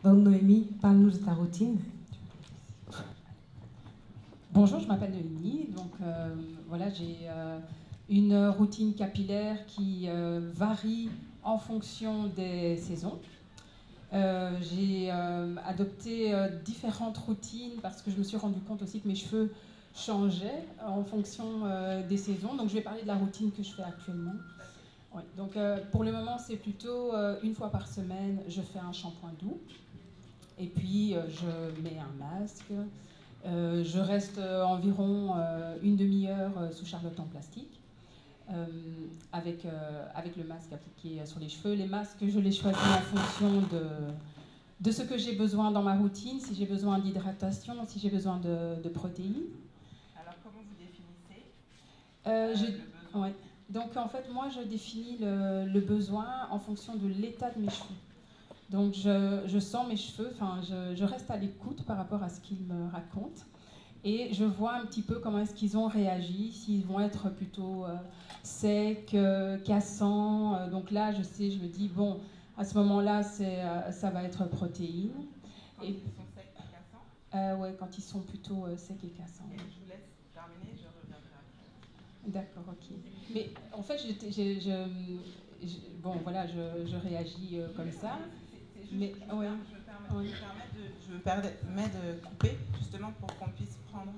Donc Noémie, parle-nous de ta routine. Bonjour, je m'appelle Noémie. Donc voilà, j'ai une routine capillaire qui varie en fonction des saisons. J'ai adopté différentes routines parce que je me suis rendu compte aussi que mes cheveux changeaient en fonction des saisons. Donc je vais parler de la routine que je fais actuellement. Ouais, donc pour le moment, c'est plutôt une fois par semaine, je fais un shampoing doux. Et puis je mets un masque. Je reste environ une demi-heure sous charlotte en plastique. Avec le masque appliqué sur les cheveux. Les masques, je les choisis en fonction de ce que j'ai besoin dans ma routine, si j'ai besoin d'hydratation, si j'ai besoin de protéines. Alors, comment vous définissez le besoin? Ouais. Donc, en fait, moi, je définis le besoin en fonction de l'état de mes cheveux. Donc, je sens mes cheveux, enfin, je reste à l'écoute par rapport à ce qu'ils me racontent. Et je vois un petit peu comment est-ce qu'ils ont réagi, s'ils vont être plutôt secs, cassants. Donc là, je sais, je me dis, bon, à ce moment-là, ça va être protéines. Quand ils sont secs et cassants Ouais, quand ils sont plutôt secs et cassants. Okay, je vous laisse terminer, je reviendrai après. D'accord, ok. Mais en fait, bon, voilà, je réagis comme ça. C'est juste, je me permets de couper, justement, pour qu'on puisse prendre,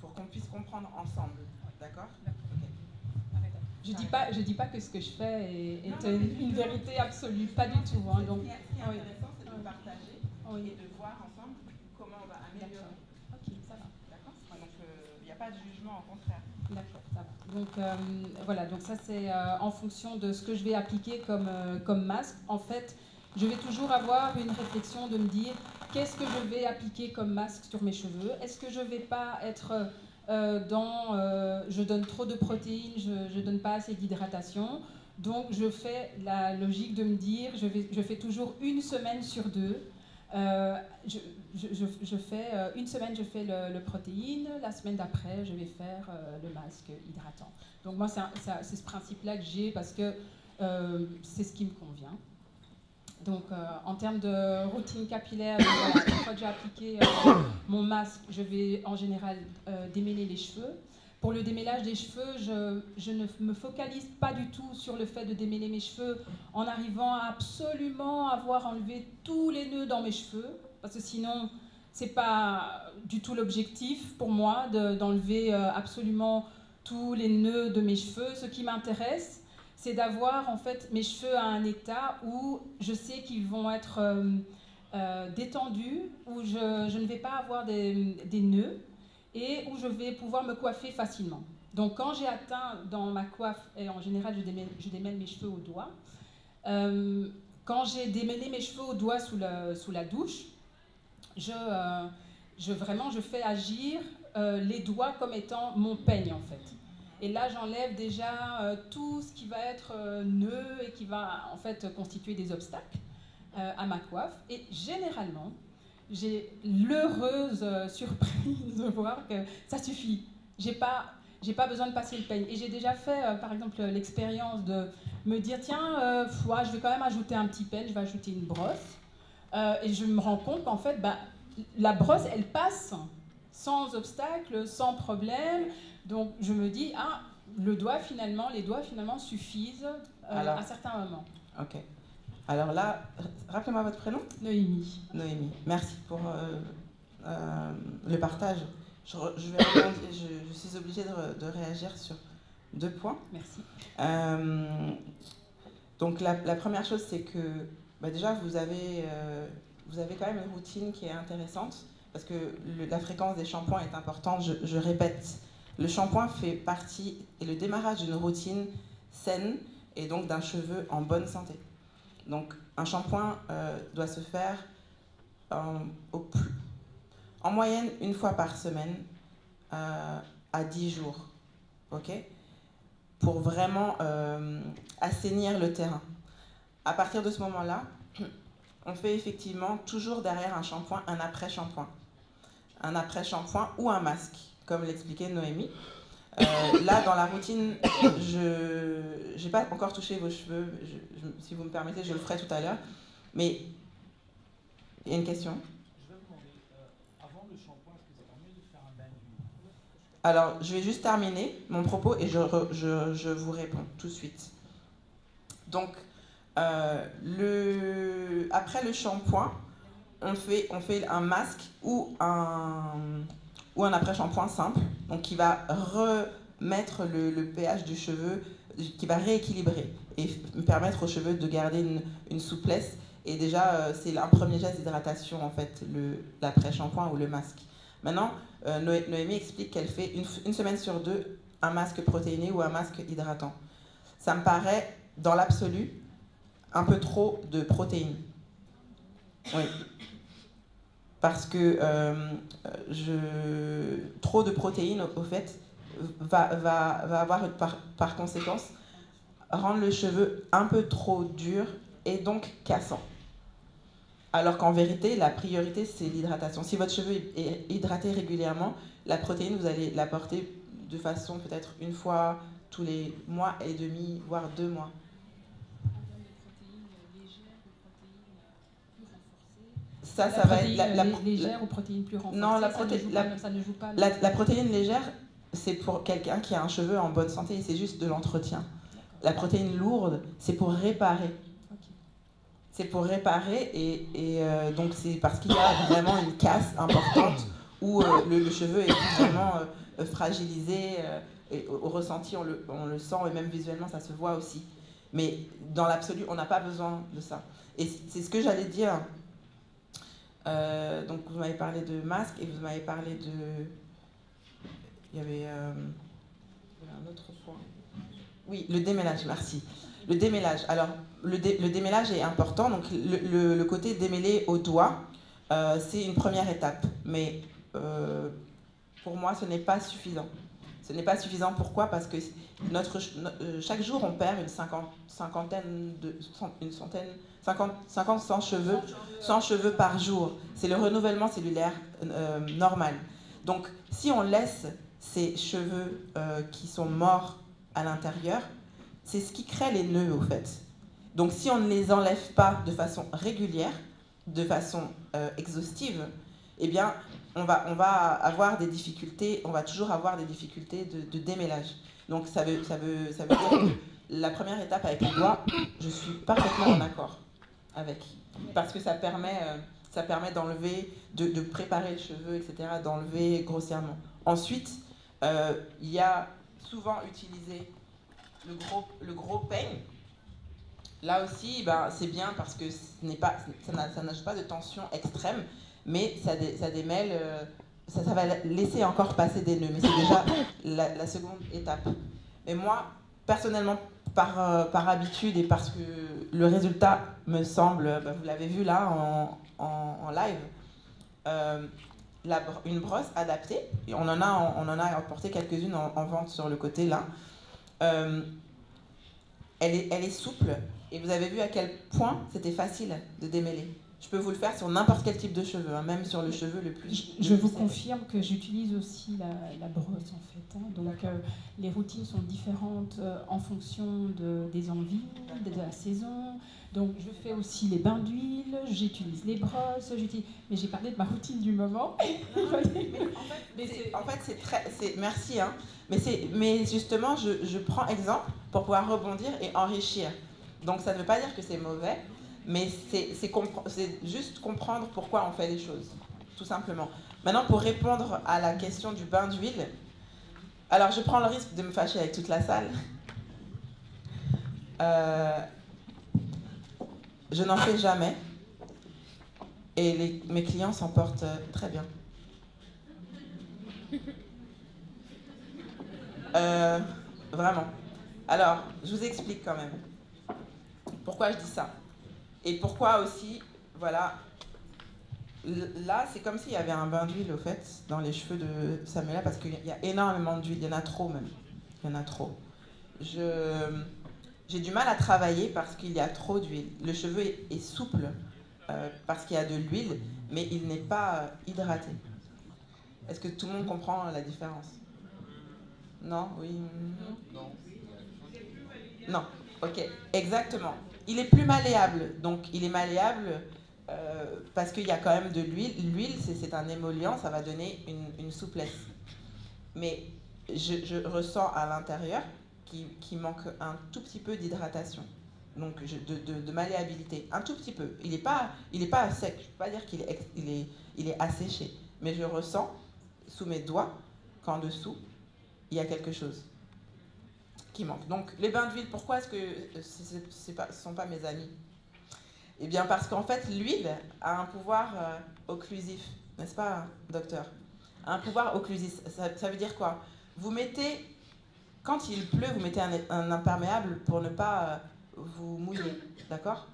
pour qu'on puisse comprendre ensemble, d'accord? Okay. Je dis pas que ce que je fais est une vérité absolue, pas du tout. Hein, donc, ce qui est intéressant, c'est de partager et de voir ensemble comment on va améliorer. Ok, ça va. D'accord? Donc, il n'y a pas de jugement, au contraire. D'accord, ça va. Donc, voilà, donc ça c'est en fonction de ce que je vais appliquer comme masque. En fait, je vais toujours avoir une réflexion de me dire qu'est-ce que je vais appliquer comme masque sur mes cheveux. Est-ce que je ne vais pas être je donne trop de protéines, je donne pas assez d'hydratation. Donc je fais la logique de me dire je fais toujours une semaine sur deux. Je fais une semaine, je fais le protéine, la semaine d'après, je vais faire le masque hydratant. Donc moi, c'est ce principe-là que j'ai parce que c'est ce qui me convient. Donc en termes de routine capillaire, voilà, une fois que j'ai appliqué mon masque, je vais en général démêler les cheveux. Pour le démêlage des cheveux, je ne me focalise pas du tout sur le fait de démêler mes cheveux en arrivant à absolument avoir enlevé tous les nœuds dans mes cheveux, parce que sinon, c'est pas du tout l'objectif pour moi d'enlever absolument tous les nœuds de mes cheveux. Ce qui m'intéresse, c'est d'avoir en fait mes cheveux à un état où je sais qu'ils vont être détendus, où je ne vais pas avoir des nœuds, et où je vais pouvoir me coiffer facilement. Donc quand j'ai atteint dans ma coiffe, et en général je démêle mes cheveux au doigt, quand j'ai démêlé mes cheveux au doigt sous la douche, je fais agir les doigts comme étant mon peigne en fait. Et là j'enlève déjà tout ce qui va être nœud et qui va en fait constituer des obstacles à ma coiffe. Et généralement, j'ai l'heureuse surprise de voir que ça suffit. J'ai pas besoin de passer le peigne. Et j'ai déjà fait, par exemple, l'expérience de me dire, tiens, je vais quand même ajouter un petit peigne, je vais ajouter une brosse. Et je me rends compte qu'en fait, la brosse, elle passe sans obstacle, sans problème. Donc je me dis, les doigts finalement suffisent à certains moments. Ok. Alors là, rappelez-moi votre prénom. Noémie. Noémie. Merci pour le partage. Je suis obligée de réagir sur 2 points. Merci. Donc la première chose, c'est que déjà, vous avez quand même une routine qui est intéressante, parce que la fréquence des shampoings est importante. Je répète, le shampoing fait partie, et le démarrage d'une routine saine, et donc d'un cheveu en bonne santé. Donc un shampoing doit se faire en moyenne une fois par semaine à 10 jours, ok, pour vraiment assainir le terrain. À partir de ce moment-là, on fait effectivement toujours derrière un shampoing, un après-shampoing. Un après-shampoing ou un masque, comme l'expliquait Noémie. Là, dans la routine, je n'ai pas encore touché vos cheveux. Si vous me permettez, je le ferai tout à l'heure. Mais il y a une question. Je vais vous demander, avant le shampoing, est-ce que c'est mieux de faire un bain d'huile? Alors, je vais juste terminer mon propos et je vous réponds tout de suite. Donc, après le shampoing, on fait un masque ou un après-shampoing simple, donc qui va remettre le pH du cheveu, qui va rééquilibrer et permettre aux cheveux de garder une souplesse. Et déjà, c'est un premier geste d'hydratation, en fait, l'après-shampoing ou le masque. Maintenant, Noémie explique qu'elle fait une semaine sur 2 un masque protéiné ou un masque hydratant. Ça me paraît, dans l'absolu, un peu trop de protéines. Oui. Parce que trop de protéines, au fait, va avoir par conséquence rendre le cheveu un peu trop dur et donc cassant. Alors qu'en vérité, la priorité, c'est l'hydratation. Si votre cheveu est hydraté régulièrement, la protéine, vous allez l'apporter de façon peut-être une fois tous les mois et demi, voire 2 mois. Ça va être légère ou protéines plus renforcées. Non, ça ne joue pas. La protéine légère, c'est pour quelqu'un qui a un cheveu en bonne santé et c'est juste de l'entretien. La protéine lourde, c'est pour réparer. Okay. C'est pour réparer et donc c'est parce qu'il y a vraiment une casse importante où le cheveu est vraiment fragilisé. Et au ressenti, on le sent et même visuellement, ça se voit aussi. Mais dans l'absolu, on n'a pas besoin de ça. Et c'est ce que j'allais dire. Donc vous m'avez parlé de masque et vous m'avez parlé de... Il y avait un autre point. Oui, le démêlage, merci. Le démêlage. Alors, le démêlage est important. Donc, le côté démêlé au doigt, c'est une première étape. Mais pour moi, ce n'est pas suffisant. Ce n'est pas suffisant. Pourquoi? Parce que chaque jour, on perd une cinquantaine, 100 cheveux par jour. C'est le renouvellement cellulaire normal. Donc, si on laisse ces cheveux qui sont morts à l'intérieur, c'est ce qui crée les nœuds, au fait. Donc, si on ne les enlève pas de façon régulière, de façon exhaustive, eh bien, on va avoir des difficultés, on va toujours avoir des difficultés de démêlage. Donc, ça veut dire que la première étape avec les doigts, je suis parfaitement en accord avec. Parce que ça permet d'enlever, de préparer le cheveu, etc., d'enlever grossièrement. Ensuite, il y a souvent utilisé le gros peigne. Là aussi, c'est bien parce que ça n'ajoute pas de tension extrême, mais ça démêle, ça va laisser encore passer des nœuds. Mais c'est déjà la seconde étape. Mais moi, personnellement, par habitude et parce que le résultat me semble, vous l'avez vu là en live, une brosse adaptée, et on en a apporté quelques-unes en vente sur le côté là. Elle est souple et vous avez vu à quel point c'était facile de démêler. Je peux vous le faire sur n'importe quel type de cheveux, hein, même sur le cheveu le plus... Je vous confirme que j'utilise aussi la brosse en fait. Hein. Donc les routines sont différentes en fonction des envies, de la saison. Donc je fais aussi les bains d'huile, j'utilise les brosses, mais j'ai parlé de ma routine du moment. Merci, hein. Mais justement, je prends exemple pour pouvoir rebondir et enrichir. Donc ça ne veut pas dire que c'est mauvais, mais c'est juste comprendre pourquoi on fait les choses, tout simplement. Maintenant, pour répondre à la question du bain d'huile, alors je prends le risque de me fâcher avec toute la salle. Je n'en fais jamais et mes clients s'en portent très bien. Vraiment. Alors, je vous explique quand même pourquoi je dis ça. Et pourquoi aussi, voilà, là, c'est comme s'il y avait un bain d'huile, au fait, dans les cheveux de Samuela, parce qu'il y a énormément d'huile, il y en a trop même. Il y en a trop. J'ai du mal à travailler parce qu'il y a trop d'huile. Le cheveu est souple parce qu'il y a de l'huile, mais il n'est pas hydraté. Est-ce que tout le monde comprend la différence? Non, oui. Non, ok, exactement. Il est plus malléable. Donc, il est malléable parce qu'il y a quand même de l'huile. L'huile, c'est un émollient, ça va donner une souplesse. Mais je ressens à l'intérieur qu'il manque un tout petit peu d'hydratation. Donc, de malléabilité. Un tout petit peu. Il n'est pas sec. Je ne peux pas dire qu'il est asséché. Mais je ressens sous mes doigts qu'en dessous, il y a quelque chose qui manque. Donc, les bains d'huile, pourquoi est-ce que ce ne sont pas mes amis? Eh bien, parce qu'en fait, l'huile a un pouvoir occlusif, n'est-ce pas, docteur? Un pouvoir occlusif, ça veut dire quoi? Vous mettez, quand il pleut, vous mettez un imperméable pour ne pas vous mouiller, d'accord?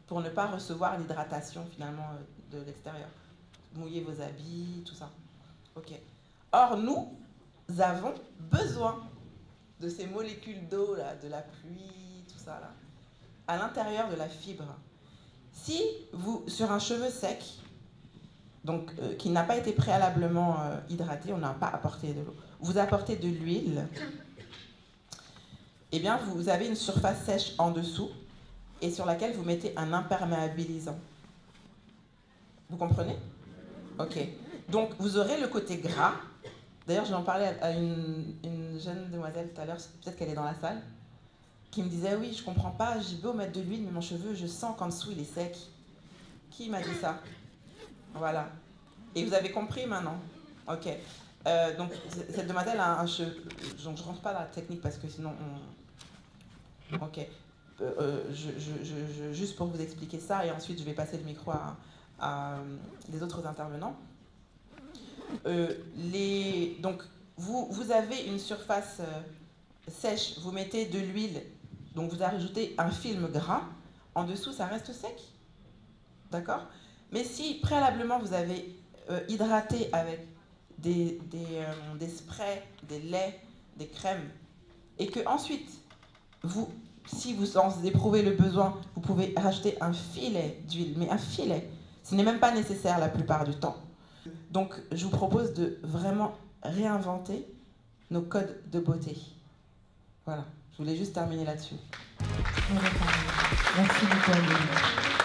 Pour ne pas recevoir l'hydratation, finalement, de l'extérieur. Mouiller vos habits, tout ça. Ok. Or, nous avons besoin de ces molécules d'eau, là, de la pluie, tout ça, là, à l'intérieur de la fibre. Si vous, sur un cheveu sec, donc qui n'a pas été préalablement hydraté, on n'a pas apporté de l'eau, vous apportez de l'huile, eh bien, vous avez une surface sèche en dessous et sur laquelle vous mettez un imperméabilisant. Vous comprenez? Ok. Donc, vous aurez le côté gras. D'ailleurs, j'en parlais à une jeune demoiselle tout à l'heure, peut-être qu'elle est dans la salle, qui me disait, oui, je comprends pas, j'ai beau mettre de l'huile, mais mon cheveu, je sens qu'en dessous, il est sec. Qui m'a dit ça? Voilà. Et vous avez compris maintenant? Ok. Donc, cette demoiselle a un cheveu... Donc, je ne rentre pas dans la technique parce que sinon, on... Ok. Juste pour vous expliquer ça, et ensuite, je vais passer le micro à les autres intervenants. Donc, vous avez une surface sèche, vous mettez de l'huile, donc vous ajoutez un film gras, en dessous ça reste sec, d'accord? Mais si préalablement vous avez hydraté avec des sprays, des laits, des crèmes, et que ensuite, si vous en éprouvez le besoin, vous pouvez rajouter un filet d'huile, mais un filet, ce n'est même pas nécessaire la plupart du temps. Donc, je vous propose de vraiment réinventer nos codes de beauté. Voilà, je voulais juste terminer là-dessus. Merci beaucoup, Amélie.